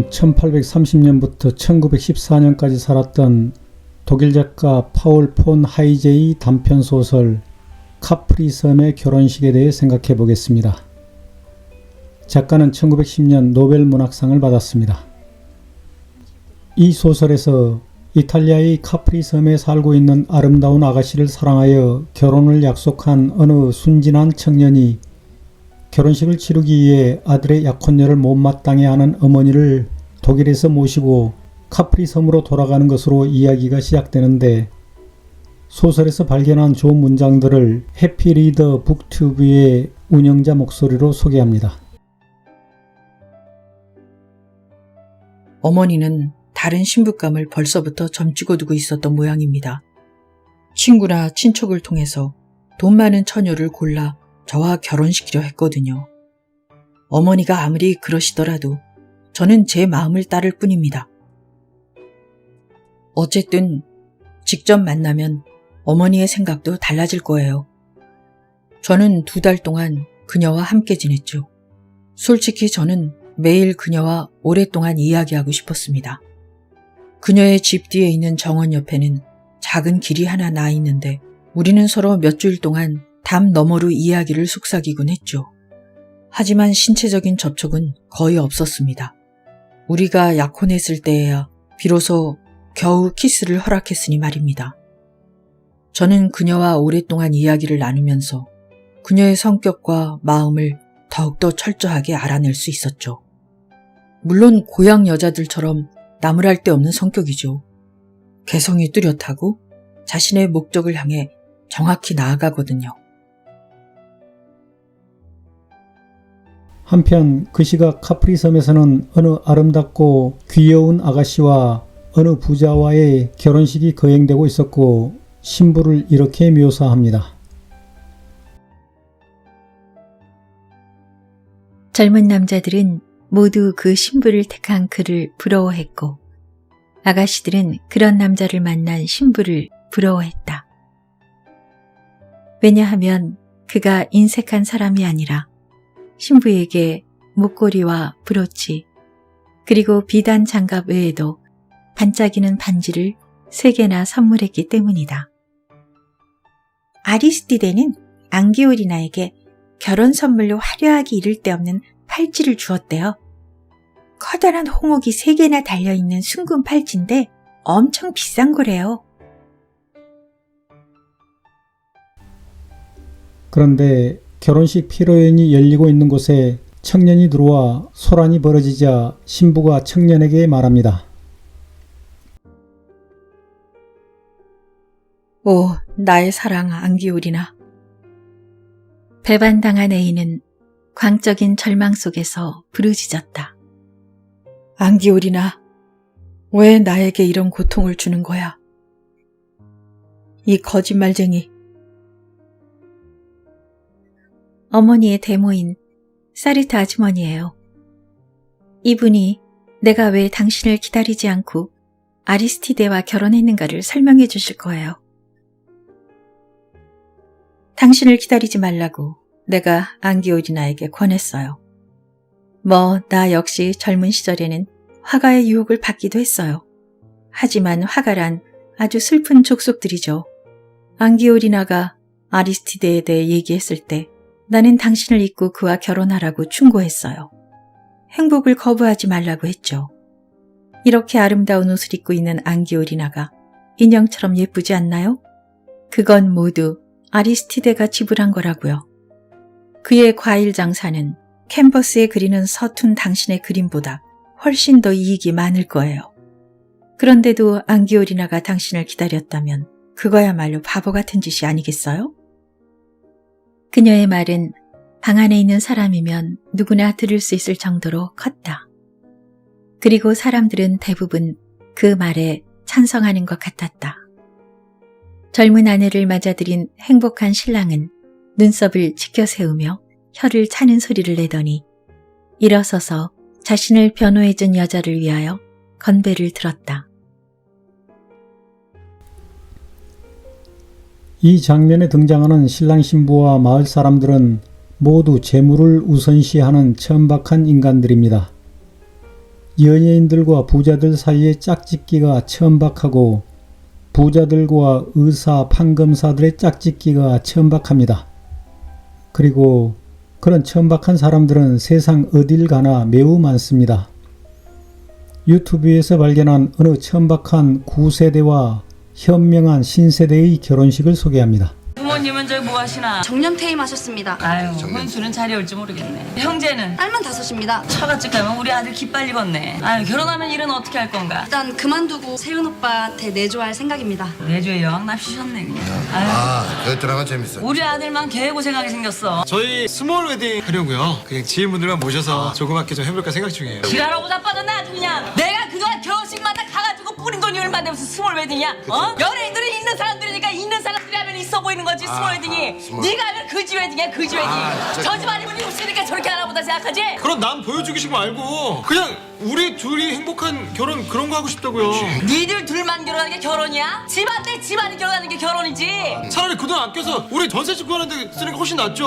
소설은 1830년부터 1914년까지 살았던 독일 작가 파울 폰 하이제의 단편소설 카프리 섬의 결혼식에 대해 생각해 보겠습니다. 작가는 1910년 노벨 문학상을 받았습니다. 이 소설에서 이탈리아의 카프리 섬에 살고 있는 아름다운 아가씨를 사랑하여 결혼을 약속한 어느 순진한 청년이 결혼식을 치르기 위해 아들의 약혼녀를 못마땅해 하는 어머니를 독일에서 모시고 카프리 섬으로 돌아가는 것으로 이야기가 시작되는데, 소설에서 발견한 좋은 문장들을 해피리더 북튜브의 운영자 목소리로 소개합니다. 어머니는 다른 신부감을 벌써부터 점치고 두고 있었던 모양입니다. 친구나 친척을 통해서 돈 많은 처녀를 골라 저와 결혼시키려 했거든요. 어머니가 아무리 그러시더라도 저는 제 마음을 따를 뿐입니다. 어쨌든 직접 만나면 어머니의 생각도 달라질 거예요. 저는 2달 동안 그녀와 함께 지냈죠. 솔직히 저는 매일 그녀와 오랫동안 이야기하고 싶었습니다. 그녀의 집 뒤에 있는 정원 옆에는 작은 길이 하나 나 있는데 우리는 서로 몇 주일 동안 담 너머로 이야기를 속삭이곤 했죠. 하지만 신체적인 접촉은 거의 없었습니다. 우리가 약혼했을 때에야 비로소 겨우 키스를 허락했으니 말입니다. 저는 그녀와 오랫동안 이야기를 나누면서 그녀의 성격과 마음을 더욱더 철저하게 알아낼 수 있었죠. 물론 고향 여자들처럼 나무랄 데 없는 성격이죠. 개성이 뚜렷하고 자신의 목적을 향해 정확히 나아가거든요. 한편 그 시각 카프리 섬에서는 어느 아름답고 귀여운 아가씨와 어느 부자와의 결혼식이 거행되고 있었고, 신부를 이렇게 묘사합니다. 젊은 남자들은 모두 그 신부를 택한 그를 부러워했고, 아가씨들은 그런 남자를 만난 신부를 부러워했다. 왜냐하면 그가 인색한 사람이 아니라 신부에게 목걸이와 브로치, 그리고 비단 장갑 외에도 반짝이는 반지를 3개나 선물했기 때문이다. 아리스티데는 앙기오리나에게 결혼 선물로 화려하게 이를 데 없는 팔찌를 주었대요. 커다란 홍옥이 3개나 달려있는 숭근 팔찌인데 엄청 비싼 거래요. 그런데 결혼식披露宴이 열리고 있는 곳에 청년이 들어와 소란이 벌어지자 신부가 청년에게 말합니다. 오, 나의 사랑 앙기오리나. 배반당한 에이는 광적인 절망 속에서 부르짖었다. 앙기오리나, 왜 나에게 이런 고통을 주는 거야? 이 거짓말쟁이. 어머니의 대모인 사리타 아주머니예요. 이분이 내가 왜 당신을 기다리지 않고 아리스티데와 결혼했는가를 설명해 주실 거예요. 당신을 기다리지 말라고 내가 앙기오리나에게 권했어요. 나 역시 젊은 시절에는 화가의 유혹을 받기도 했어요. 하지만 화가란 아주 슬픈 족속들이죠. 앙기오리나가 아리스티데에 대해 얘기했을 때 나는 당신을 잊고 그와 결혼하라고 충고했어요. 행복을 거부하지 말라고 했죠. 이렇게 아름다운 옷을 입고 있는 앙기오리나가 인형처럼 예쁘지 않나요? 그건 모두 아리스티데가 지불한 거라고요. 그의 과일 장사는 캔버스에 그리는 서툰 당신의 그림보다 훨씬 더 이익이 많을 거예요. 그런데도 앙기오리나가 당신을 기다렸다면 그거야말로 바보 같은 짓이 아니겠어요? 그녀의 말은 방 안에 있는 사람이면 누구나 들을 수 있을 정도로 컸다. 그리고 사람들은 대부분 그 말에 찬성하는 것 같았다. 젊은 아내를 맞아들인 행복한 신랑은 눈썹을 치켜세우며 혀를 차는 소리를 내더니 일어서서 자신을 변호해준 여자를 위하여 건배를 들었다. 이 장면에 등장하는 신랑 신부와 마을 사람들은 모두 재물을 우선시하는 천박한 인간들입니다. 연예인들과 부자들 사이의 짝짓기가 천박하고 부자들과 의사, 판검사들의 짝짓기가 천박합니다. 그리고 그런 천박한 사람들은 세상 어딜 가나 매우 많습니다. 유튜브에서 발견한 어느 천박한 구세대와 현명한 신세대의 결혼식을 소개합니다. 부모님은 저기 뭐 하시나? 정년퇴임 하셨습니다. 아유, 혼수는 자리 올지 모르겠네. 형제는? 딸만 5입니다. 처갓집 가면 우리 아들 기빨리 걷네. 아유, 결혼하면 일은 어떻게 할 건가? 일단 그만두고 세훈 오빠한테 내조할 생각입니다. 내주에 여왕 납치셨네 그냥. 아유, 그 드라마 재밌어. 우리 아들만 개고생하게 생겼어. 저희 스몰 웨딩 하려고요. 그냥 지인분들만 모셔서 조그맣게 좀 해볼까 생각 중이에요. 지랄하고 자빠졌네 아주 그냥. 내가 그동안 결혼식마다 가가지고 뿌린 돈이 얼마인데 무슨 스몰 웨딩이야? 어? 연예인들은 있는 사람들이니까 있는 사람들이 하면 있어 보이는 거지 스몰 웨딩이. 네가 하면 그지 웨딩이야 그지 웨딩. 저 집 아니면 웃으니까 저렇게 하나 보다 생각하지? 그럼 남 보여주기식 말고 그냥 우리 둘이 행복한 결혼 그런 거 하고 싶다고요. 니들 둘만 결혼하는 게 결혼이야? 집안 대 집안이 결혼하는 게 결혼이지. 차라리 그 돈 아껴서 우리 전세 집구 하는데 쓰는 게 훨씬 낫죠.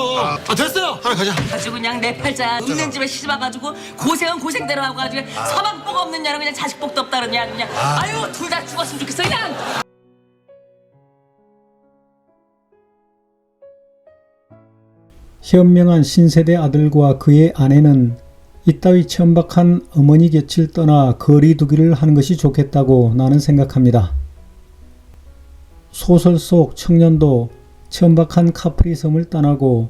됐어요. 하나 가자. 아주 그냥 내 팔자 없는 집에 시집 와가지고 고생은 고생대로 하고 가지고 서방복 없는 년은 그냥 자식복도 없다 그러냐 그냥. 아유 둘 다 죽었으면 좋겠어 그냥. 현명한 신세대 아들과 그의 아내는 이따위 천박한 어머니 곁을 떠나 거리두기를 하는 것이 좋겠다고 나는 생각합니다. 소설 속 청년도 천박한 카프리섬을 떠나고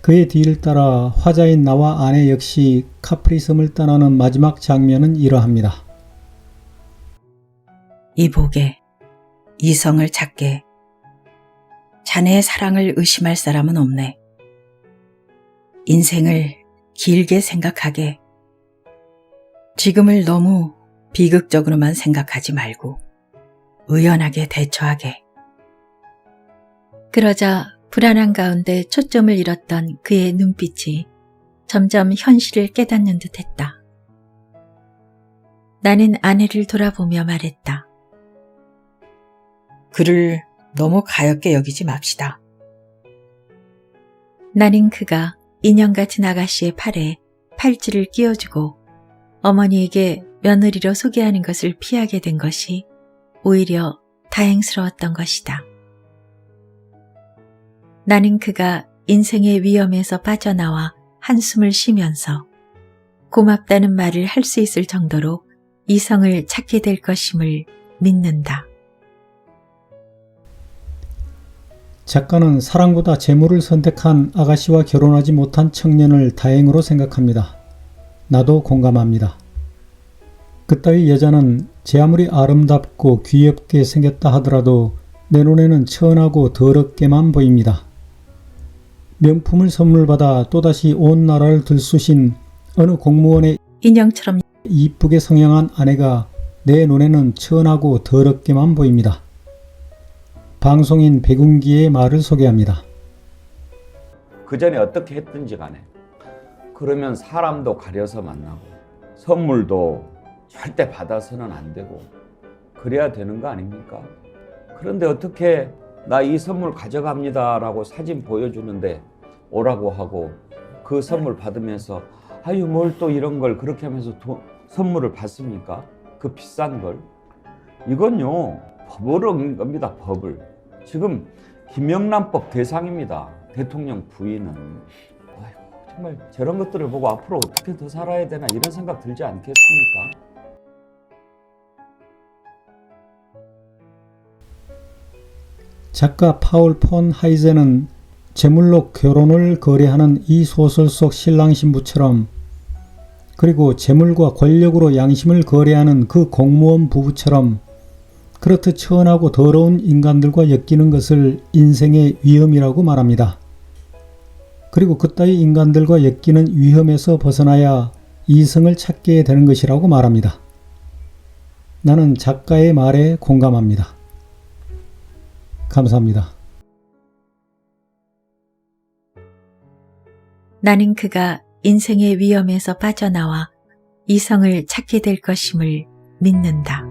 그의 뒤를 따라 화자인 나와 아내 역시 카프리섬을 떠나는 마지막 장면은 이러합니다. 이복에 이성을 찾게 자네의 사랑을 의심할 사람은 없네. 인생을 길게 생각하게 지금을 너무 비극적으로만 생각하지 말고 의연하게 대처하게. 그러자 불안한 가운데 초점을 잃었던 그의 눈빛이 점점 현실을 깨닫는 듯했다. 나는 아내를 돌아보며 말했다. 그를 너무 가엽게 여기지 맙시다. 나는 그가 인형 같은 아가씨의 팔에 팔찌를 끼워주고 어머니에게 며느리로 소개하는 것을 피하게 된 것이 오히려 다행스러웠던 것이다. 나는 그가 인생의 위험에서 빠져나와 한숨을 쉬면서 고맙다는 말을 할 수 있을 정도로 이성을 찾게 될 것임을 믿는다. 작가는 사랑보다 재물을 선택한 아가씨와 결혼하지 못한 청년을 다행으로 생각합니다. 나도 공감합니다. 그따위 여자는 제 아무리 아름답고 귀엽게 생겼다 하더라도 내 눈에는 천하고 더럽게만 보입니다. 명품을 선물 받아 또다시 온 나라를 들쑤신 어느 공무원의 인형처럼 이쁘게 성형한 아내가 내 눈에는 천하고 더럽게만 보입니다. 방송인 백운기의 말을 소개합니다. 그 전에 어떻게 했든지 간에 그러면 사람도 가려서 만나고 선물도 절대 받아서는 안 되고 그래야 되는 거 아닙니까? 그런데 어떻게 나 이 선물 가져갑니다 라고 사진 보여주는데 오라고 하고 그 선물 받으면서 아유 뭘 또 이런 걸 그렇게 하면서 선물을 받습니까? 그 비싼 걸. 이건요 법을 어긴 겁니다. 법을. 지금 김영란법 대상입니다. 대통령 부인은. 아이고, 정말 저런 것들을 보고 앞으로 어떻게 더 살아야 되나 이런 생각 들지 않겠습니까? 작가 파울 폰 하이제는 제물로 결혼을 거래하는 이 소설 속 신랑 신부처럼 그리고 재물과 권력으로 양심을 거래하는 그 공무원 부부처럼 그렇듯 천하고 더러운 인간들과 엮이는 것을 인생의 위험이라고 말합니다. 그리고 그따위 인간들과 엮이는 위험에서 벗어나야 이성을 찾게 되는 것이라고 말합니다. 나는 작가의 말에 공감합니다. 감사합니다. 나는 그가 인생의 위험에서 빠져나와 이성을 찾게 될 것임을 믿는다.